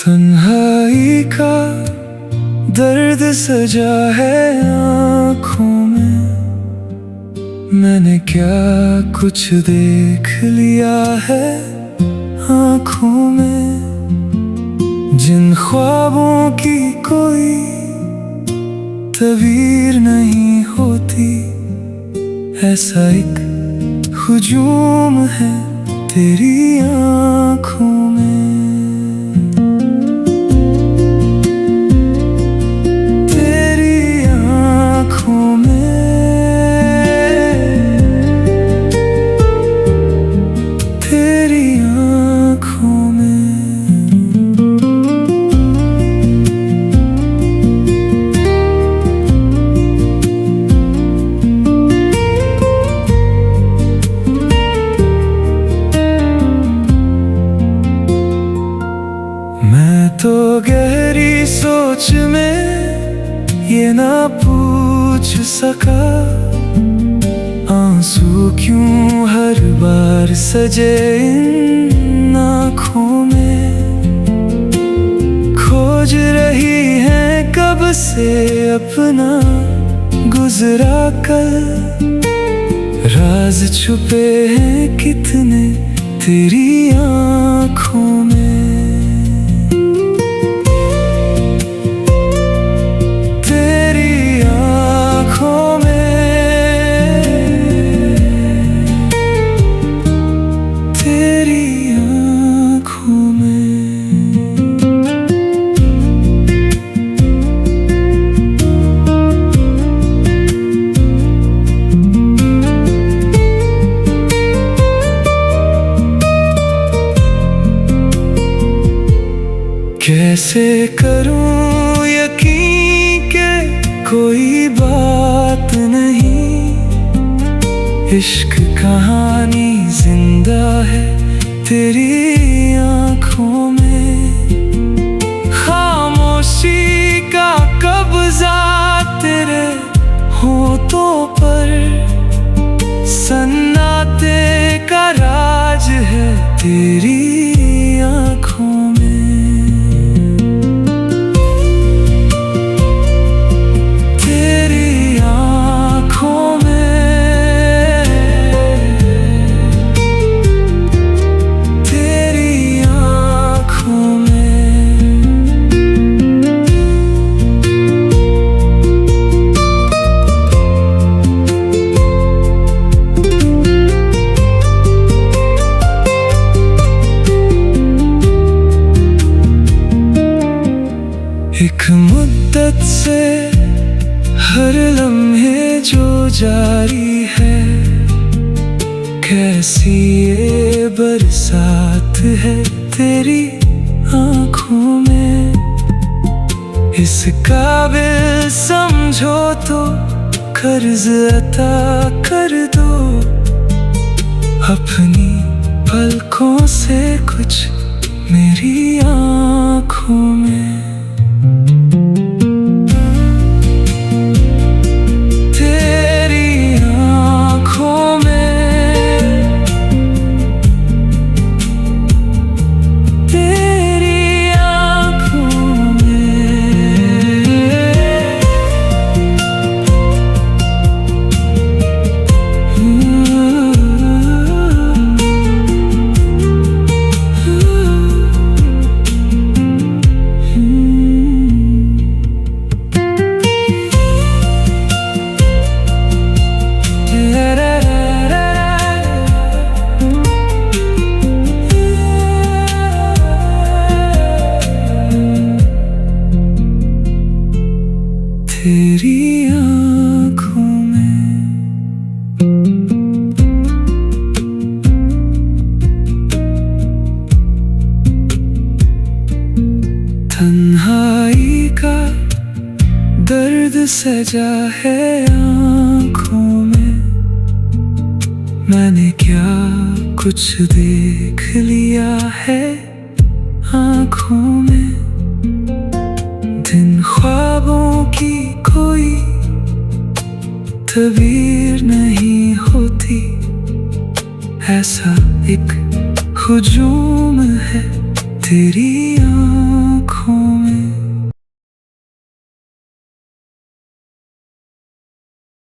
तन्हाई का दर्द सजा है आँखों में। मैंने क्या कुछ देख लिया है आँखों में, जिन ख्वाबों की कोई तबीर नहीं होती। ऐसा एक हुजूम है तेरी आँखों में। तो गहरी सोच में ये ना पूछ सका, आंसू क्यों हर बार सजे इन आँखों में। खोज रही है कब से अपना गुजरा कल, राज छुपे हैं कितने तेरी आँखों में। कैसे करूं यकीन के कोई बात नहीं, इश्क कहानी जिंदा है तेरी आँखों में। खामोशी का कब्जा तेरे होठों पर, सन्नाटे का राज है तेरी आँखों में। एक मुद्दत से हर लम्हे जो जारी है, कैसी ये बरसात है तेरी आँखों में। इस काबिल समझो तो कर्ज अता कर दो, अपनी पलकों से कुछ मेरी आँखों में। तेरी आँखों में तन्हाई का दर्द सजा है आँखों में। मैंने क्या कुछ देख लिया है आँखों में। दिन ख्वाबों की कोई तबीर नहीं होती, ऐसा एक हुजूम है तेरी आँखों